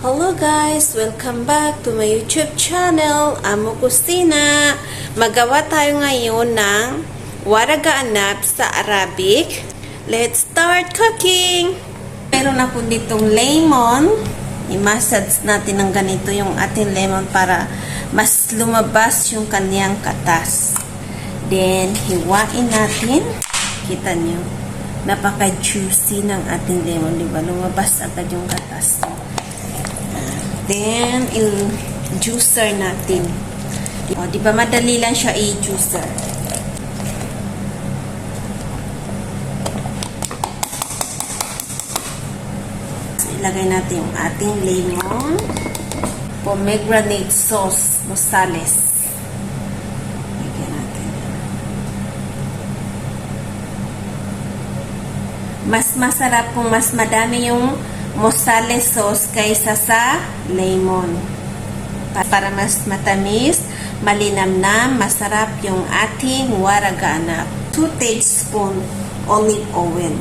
Hello guys! Welcome back to my YouTube channel, Amo Kustina. Magawa tayo ngayon ng waragaanap sa Arabic. Let's start cooking! Meron ako ditong lemon. I-massage natin ng ganito yung ating lemon para mas lumabas yung kanyang katas. Then, hiwain natin. Kita nyo, napaka-juicy ng ating lemon, diba? Lumabas agad yung katas. Then, i-juicer natin. O, di ba madali lang siya i-juicer. So, ilagay natin yung ating lemon. Pomegranate sauce, Mosales. Ilagay natin. Mas masarap kung mas madami yung Mosales sauce kaysa sa lemon. Para mas matamis, malinamnam, masarap yung ating waragaanap. 2 tablespoons olive oil.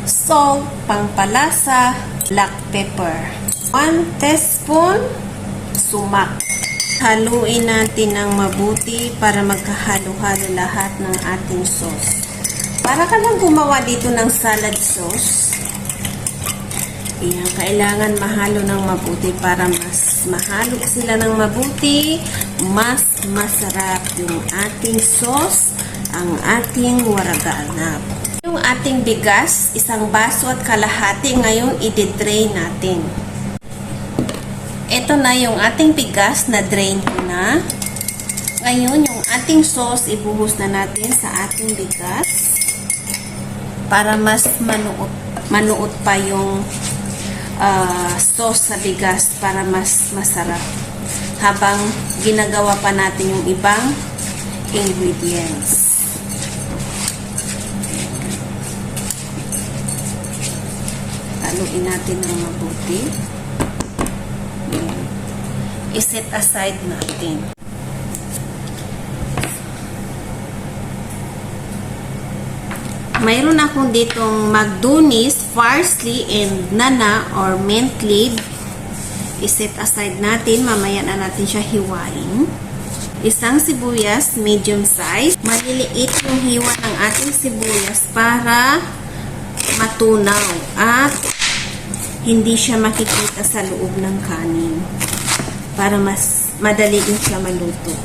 Salt, pangpalasa, black pepper. 1 teaspoon sumak. Haluin natin ng mabuti para magkahalo-halo lahat ng ating sauce. Para ka lang gumawa dito ng salad sauce. Ayan, kailangan mahalo ng mabuti para mas mahalo sila ng mabuti, mas masarap yung ating sauce, ang ating waragaanap. Yung ating bigas, 1 baso at kalahati, ngayon i-drain natin. Ito na yung ating bigas na drain ko na. Ngayon, yung ating sauce, ibuhos na natin sa ating bigas para mas manuot pa yung sauce sa bigas para mas masarap habang ginagawa pa natin yung ibang ingredients. Haluin natin ng mabuti. I-set aside natin. Mayroon akong ditong magdunis, parsley, and nana or mint leaf. I-set aside natin. Mamaya na natin siya hiwain. 1 sibuyas, medium size. Maliliit yung hiwa ng ating sibuyas para matunaw at hindi siya makikita sa loob ng kanin. Para mas madali din siya maluto.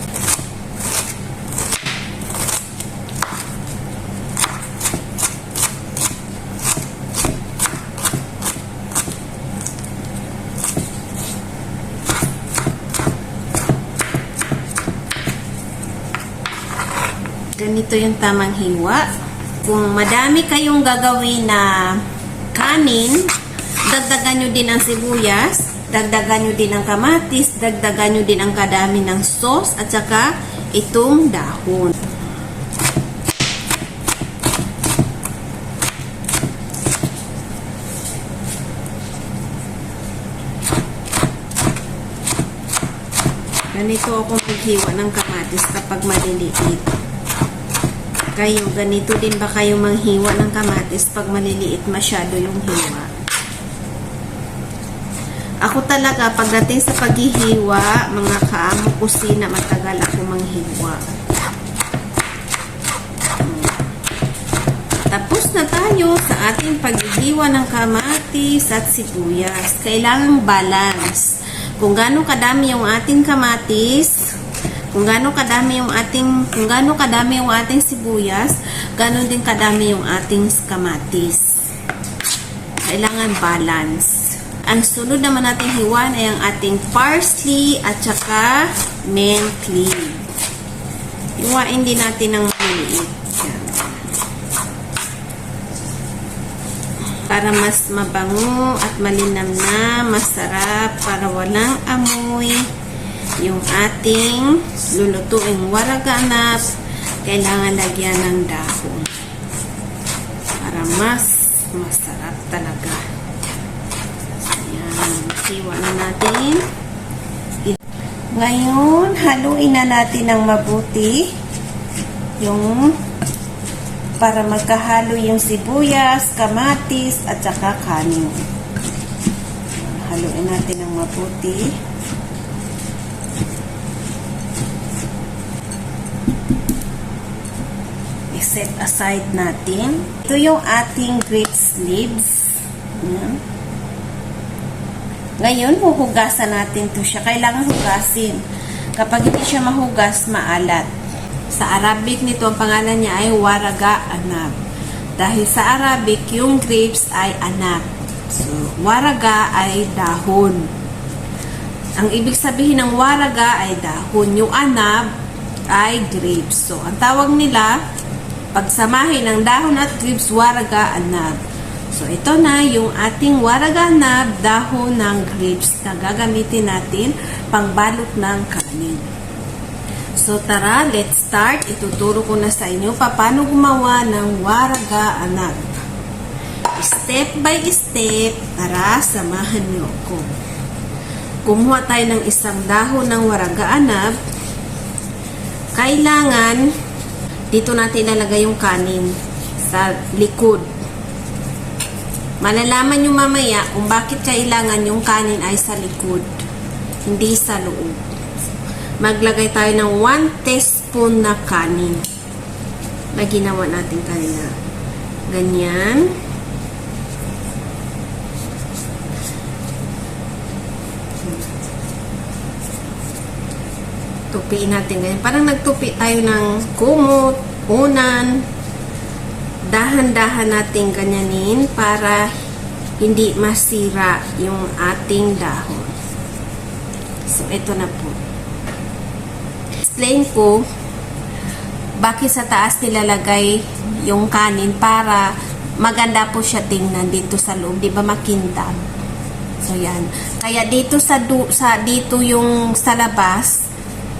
Ganito yung tamang hiwa. Kung madami kayong gagawin na kanin, dagdagan nyo din ang sibuyas, dagdagan nyo din ang kamatis, dagdagan nyo din ang kadami ng sauce, at saka itong dahon. Ganito akong maghiwa ng kamatis kapag maliliit. Kayo, ganito din ba kayo manghiwa ng kamatis pag maliliit masyado yung hiwa? Ako talaga, pagdating sa paghihiwa, mga kaamo kusina, matagal ako manghiwa. Tapos na tayo sa ating paghihiwa ng kamatis at sibuyas. Kailangang balance. Kung gaano kadami yung ating kamatis, kung gaano kadami yung ating sibuyas, gaano din kadami yung ating kamatis. Kailangan balance. Ang sunod naman natin hiwan ay ang ating parsley at saka mint leaf. Hiwain din natin ng maliit. Para mas mabango at malinamnam, masarap, para walang amoy. Yung ating lulutuing waragaanap, kailangan lagyan ng dahon para mas masarap talaga. Ayan, siwa na natin. Ngayon, haluin na natin ng mabuti yung para magkahalo yung sibuyas, kamatis, at saka kanin. Haluin natin ng mabuti. I-set aside natin. Ito yung ating grapes leaves. Ayan. Ngayon, huhugasan natin ito siya. Kailangan hugasin. Kapag hindi siya mahugas, maalat. Sa Arabic nito, ang pangalan niya ay waraga anab. Dahil sa Arabic, yung grapes ay anab. So, waraga ay dahon. Ang ibig sabihin ng waraga ay dahon. Yung anab ay grapes. So, ang tawag nila, pagsamahin ng dahon at grapes, waraga anab. So, ito na yung ating waraga anab, dahon ng grapes na gagamitin natin pangbalot ng kanin. So, tara, let's start. Ituturo ko na sa inyo paano gumawa ng waraga anab. Step by step, tara, samahan niyo ako. Kumuha tayo ng isang dahon ng waraga anab. Kailangan, dito natin ilalagay yung kanin sa likod. Malalaman nyo mamaya kung bakit kailangan yung kanin ay sa likod, hindi sa loob. Maglagay tayo ng 1 teaspoon na kanin na ginawa natin kanina. Ganyan. Tupiin natin ganyan. Parang nagtupi tayo ng kumot, unan. Dahan-dahan natin ganyanin para hindi masira yung ating dahon. So, ito na po. Explain ko bakit sa taas nilalagay yung kanin para maganda po siya tingnan dito sa loob. Di ba makintab? So, yan. Kaya dito dito yung sa labas,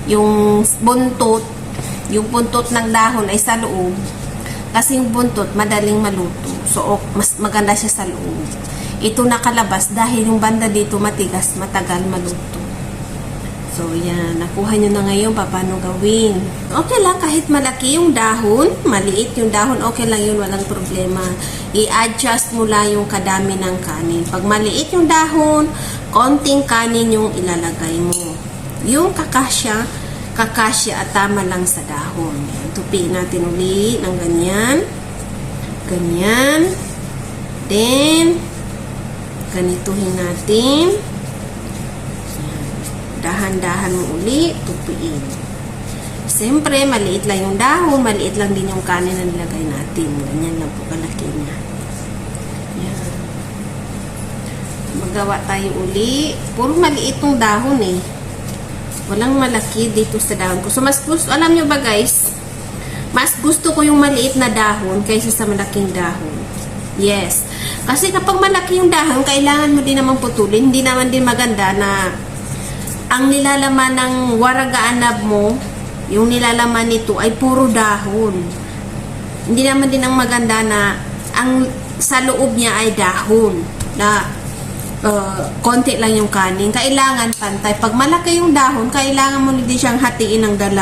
yung buntot ng dahon ay sa loob. Kasi yung buntot, madaling maluto. So, mas maganda siya sa loob. Ito nakalabas dahil yung banda dito matigas, matagal maluto. So, yan. Nakuha nyo na ngayon paano gawin. Okay lang, kahit malaki yung dahon, maliit yung dahon, okay lang yun, walang problema. I-adjust mo lang yung kadami ng kanin. Pag maliit yung dahon, konting kanin yung ilalagay mo. Yung kakasya at tama lang sa dahon. Tupiin natin uli ng ganyan. Ganyan. Then, ganituhin natin. Dahan-dahan mo uli, tupiin. Siyempre, maliit lang yung dahon, maliit lang din yung kanin na nilagay natin. Ganyan lang po kalaki niya. Yan. Magawa tayo uli. Puro maliit yung dahon eh. Walang malaki dito sa dahon ko. So, mas gusto, alam nyo ba guys, mas gusto ko yung maliit na dahon kaysa sa malaking dahon. Yes. Kasi kapag malaki yung dahon, kailangan mo din naman putulin. Hindi naman din maganda na ang nilalaman ng waraga anab mo, yung nilalaman nito ay puro dahon. Hindi naman din ang maganda na ang sa loob niya ay dahon na konti lang yung kanin. Kailangan pantay. Pag malaki yung dahon, kailangan mo din siyang hatiin ng 2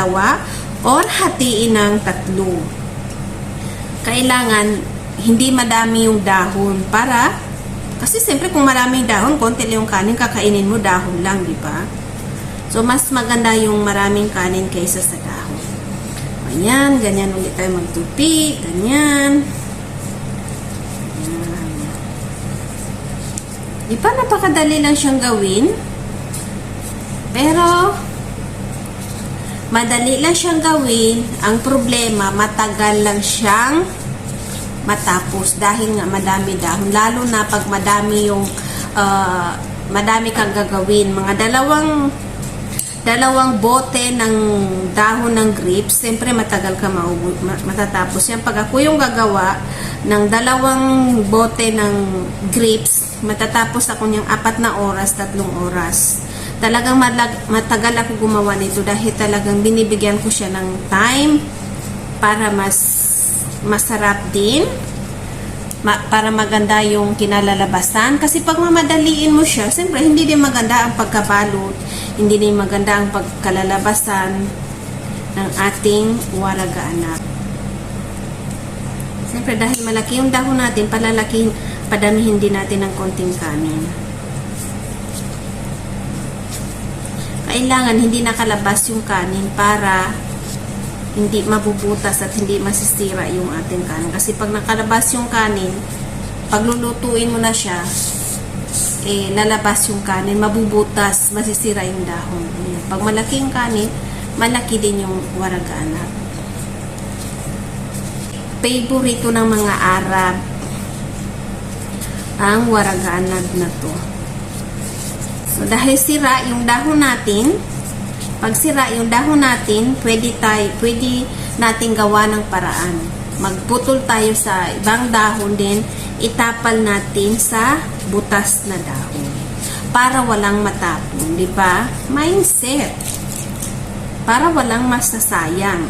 or hatiin ng 3. Kailangan hindi madami yung dahon para, kasi siyempre kung maraming dahon, konti lang yung kanin, kakainin mo dahon lang, di ba? So, mas maganda yung maraming kanin kaysa sa dahon. Ayan, ganyan ulit tayo magtupi. Ganyan. Di ba napakadali lang siyang gawin? Pero, madali lang siyang gawin. Ang problema, matagal lang siyang matapos dahil nga madami dahon. Lalo na pag madami yung madami kang gagawin. Mga dalawang bote ng dahon ng grapes, siyempre matagal ka matatapos yan. Pag ako yung gagawa ng 2 bote ng grapes, matatapos ako niyang 4 na oras, 3 oras. Talagang matagal ako gumawa nito dahil talagang binibigyan ko siya ng time para mas masarap din, para maganda yung kinalalabasan. Kasi pag mamadaliin mo siya, siyempre hindi din maganda ang pagkabalot, hindi din maganda ang pagkalalabasan ng ating waraga anab. Siyempre dahil malaki yung dahon natin, padamihin din natin ng konting kanin. kailangan hindi nakalabas yung kanin para hindi mabubutas at hindi masisira yung ating kanin. Kasi pag nakalabas yung kanin, pag lulutuin mo na siya, lalabas yung kanin, mabubutas, masisira yung dahon. Ayan. Pag malaki yung kanin, malaki din yung waraganab. Favorito ng mga Arab ang waraganab na to. So, dahil sira yung dahon natin, pag sira yung dahon natin, pwede natin gawa ng paraan. Magputol tayo sa ibang dahon din, itapal natin sa butas na dahon para walang matapon, di ba? Mindset. Para walang masasayang.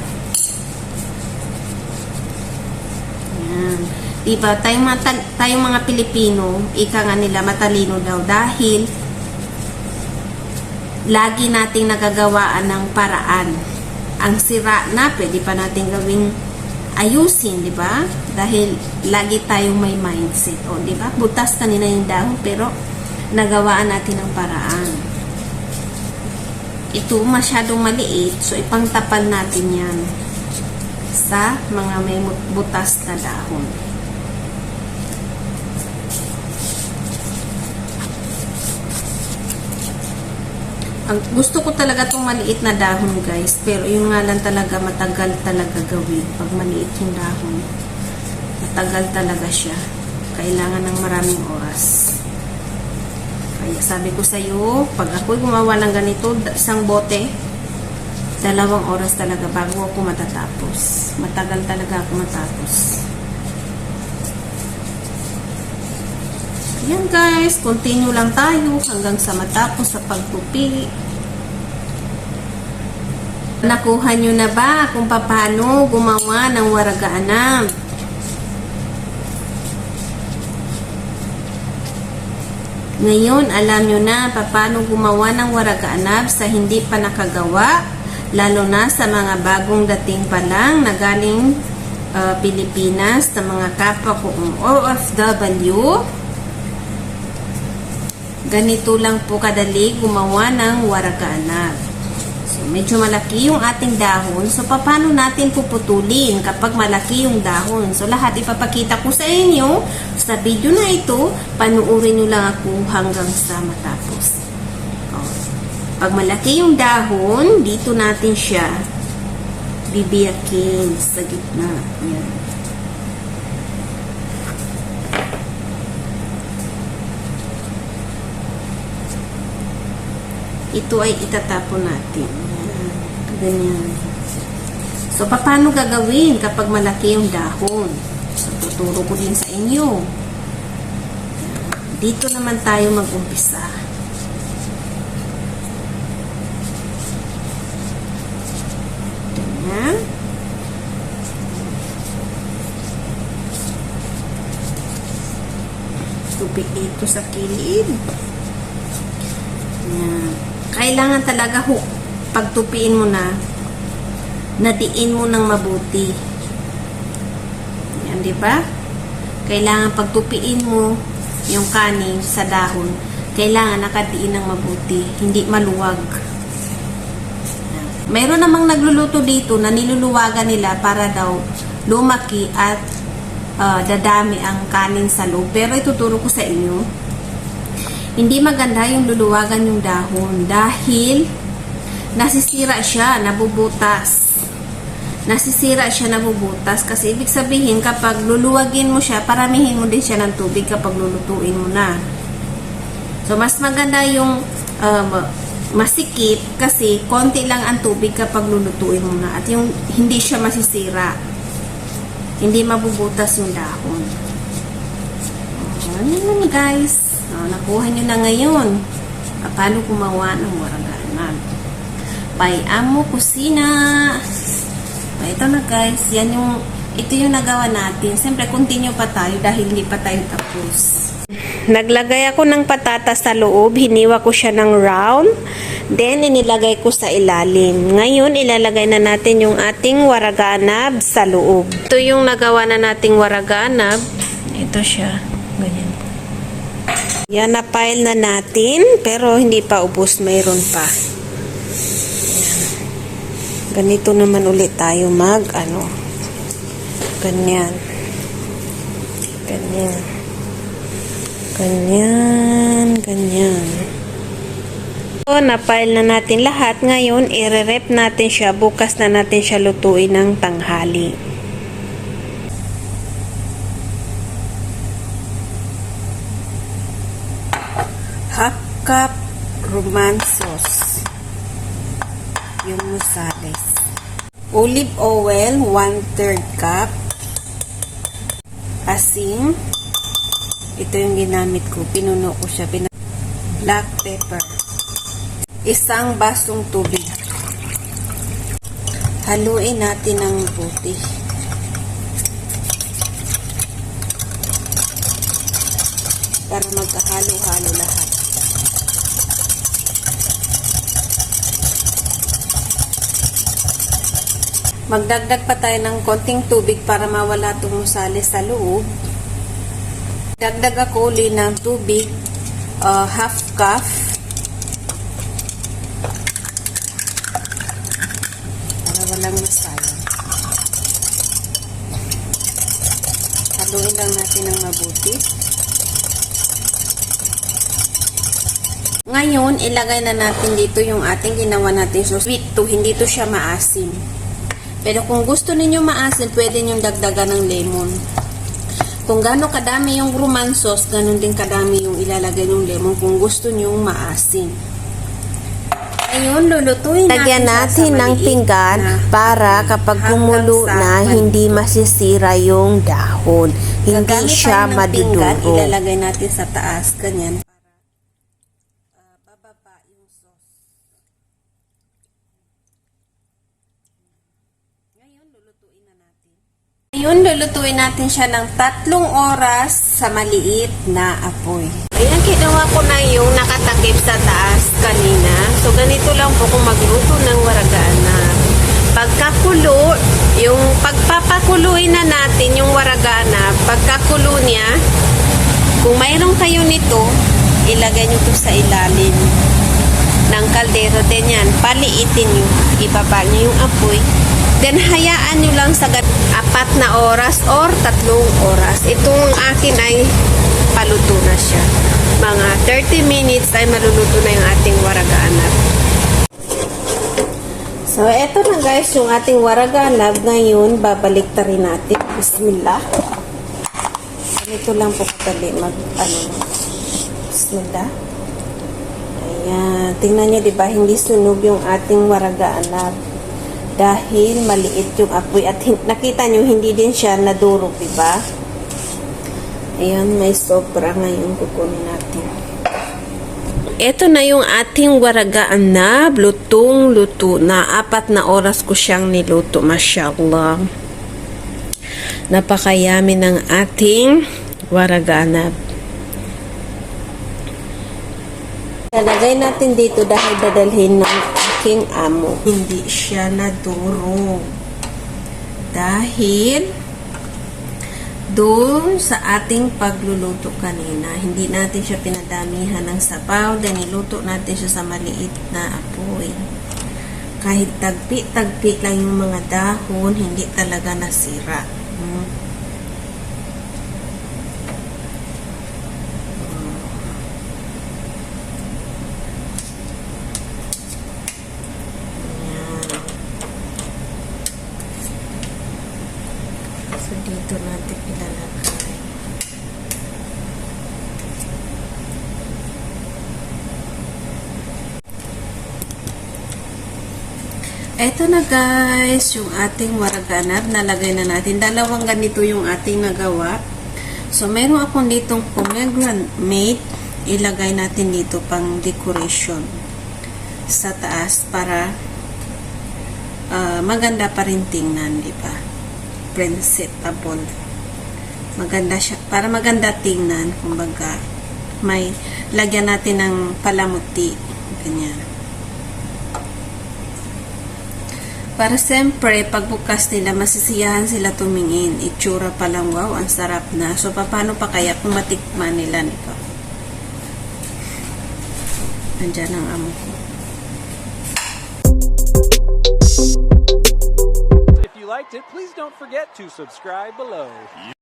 Yan. Di ba? Tayong mga Pilipino, ika nga nila matalino daw dahil lagi nating nagagawaan ng paraan. Ang sira na, pwede pa natin gawing ayusin, di ba? Dahil lagi tayong may mindset. O, di ba? Butas kanina yung dahon, pero nagawaan natin ng paraan. Ito masyadong maliit, so ipangtapal natin yan sa mga may butas na dahon. Gusto ko talaga itong maliit na dahon, guys. Pero yung nga lang talaga, matagal talaga gawin. Pag maliit yung dahon, matagal talaga siya. Kailangan ng maraming oras. Kaya sabi ko sa'yo, pag ako'y gumawa ng ganito, isang bote, 2 oras talaga bago ako matatapos. Matagal talaga ako matapos. Ayan guys, continue lang tayo hanggang sa matapos sa pagtupi. Nakuha nyo na ba kung paano gumawa ng waraganab? Ngayon, alam nyo na paano gumawa ng waraganab sa hindi pa nakagawa, lalo na sa mga bagong dating pa lang na galing Pilipinas, na mga kapwa kong OFW. Ganito lang po kadali gumawa ng waraganab. So, medyo malaki yung ating dahon. So, paano natin puputulin kapag malaki yung dahon? So, lahat ipapakita ko sa inyo sa video na ito. Panuorin nyo lang ako hanggang sa matapos. Pag malaki yung dahon, dito natin siya bibiyakin sa gitna. Yan. Ito ay itatapon natin. Yan. Ganyan. So, paano gagawin kapag malaki yung dahon? So, tuturo ko din sa inyo. Dito naman tayo mag-umpisa. Ganyan. Tubig dito sa kilid. Yan. Kailangan talaga pagtupiin mo na, nadiin mo ng mabuti. Yan, di ba? Kailangan pagtupiin mo yung kanin sa dahon, kailangan nakadiin ng mabuti, hindi maluwag. Yan. Mayroon namang nagluluto dito na niluluwagan nila para daw lumaki at dadami ang kanin sa loob. Pero ituturo ko sa inyo, hindi maganda yung luluwagan yung dahon dahil nasisira siya, nabubutas. Nasisira siya, nabubutas. Kasi ibig sabihin, kapag luluwagin mo siya, paramihin mo din siya ng tubig kapag lulutuin mo na. So, mas maganda yung masikip kasi konti lang ang tubig kapag lulutuin mo na. At yung hindi siya masisira. Hindi mabubutas yung dahon. Ano naman guys? Nakuha nyo na ngayon paano gumawa ng waraganab by Amo Kusina. Ito na guys, ito yung nagawa natin. Siyempre continue pa tayo dahil hindi pa tayo tapos. Naglagay ako ng patatas sa loob, hiniwa ko siya ng round, then inilagay ko sa ilalim. Ngayon ilalagay na natin yung ating waraganab sa loob. Ito yung nagawa na nating waraganab. Ito siya, ganyan. Yan, na-pile na natin, pero hindi pa ubos, mayroon pa. Ganito naman ulit tayo ganyan. Ganyan. Ganyan. Ganyan. So, na-file na natin lahat. Ngayon, i-rep natin siya. Bukas na natin siya lutuin ng tanghali. Half cup roman sauce. Yung musales. Olive oil, 1/3 cup. Asin. Ito yung ginamit ko. Pinuno ko siya. Black pepper. Isang basong tubig. Haluin natin ng mabuti. Para magkahalo-halo lahat. Magdagdag pa tayo ng konting tubig para mawala itong musales sa loob. Dagdag ako uli ng tubig, half cup. Para walang masayang. Haluin lang natin ng mabuti. Ngayon, ilagay na natin dito yung ating ginawa natin so sweet to, hindi to siya maasim. Pero kung gusto ninyo maasim, pwede nyo dagdagan ng lemon. Kung gaano kadami yung roman sauce, ganun din kadami yung ilalagay ng lemon kung gusto nyo maasim. Ngayon, lulutuin Lagyan natin ng pinggan para kapag kumulo na, hindi masisira yung dahon. Hindi siya madudurog. Ilalagay natin sa taas, ganyan. Bababa yung sauce. Ngayon, lulutuin na natin. Ngayon, lulutuin natin siya ng 3 oras sa maliit na apoy. Ayan, ginawa ko na yung nakatakip sa taas kanina. So, ganito lang po kung magluto ng waragana. Pagkakulo, yung pagpapakuluin na natin yung waragana, pagkakulo niya, kung mayroon kayo nito, ilagay nyo to sa ilalim ng kaldero din yan. Paliitin nyo, ibaba nyo yung apoy. Then, hayaan nyo lang sa 4 na oras or 3 oras. Itong akin ay paluto na siya. Mga 30 minutes ay maluluto na yung ating waraganab. So, eto na guys, yung ating waraganab. Ngayon, babalik ta rin natin. Bismillah. Ganito lang po kadali Bismillah. Ayan. Tingnan nyo, diba? Hindi sunog yung ating waraganab. Dahil maliit yung apoy. At nakita nyo, hindi din siya nadurog, diba? Ayan, may sobra ngayon kukunin natin. Ito na yung ating waraganab. Lutong-luto na. 4 na oras ko siyang niluto. Mashallah. Napakayami ng ating waraganab. Lalagay natin dito dahil dadalhin ng aking amo. Hindi siya nadurog. Dahil doon sa ating pagluluto kanina, hindi natin siya pinadamihan ng sabaw, dahil niluto natin siya sa maliit na apoy. Kahit tagpi-tagpi lang yung mga dahon, hindi talaga nasira. So, dito natin ilalagay. Eto na guys, yung ating waraganab. Nalagay na natin. 2 ganito yung ating nagawa. So, meron akong ditong pomegranate. Ilagay natin dito pang decoration sa taas para maganda pa rin tingnan, diba? Presentable. Maganda siya. Para maganda tingnan, kumbaga, may lagyan natin ng palamuti. Ganyan. Para siyempre, pagbukas nila, masisiyahan sila tumingin. Itsura pa lang, wow, ang sarap na. So, paano pa kaya kung matikman nila nito? Nandiyan ang amo ko. forget to subscribe below.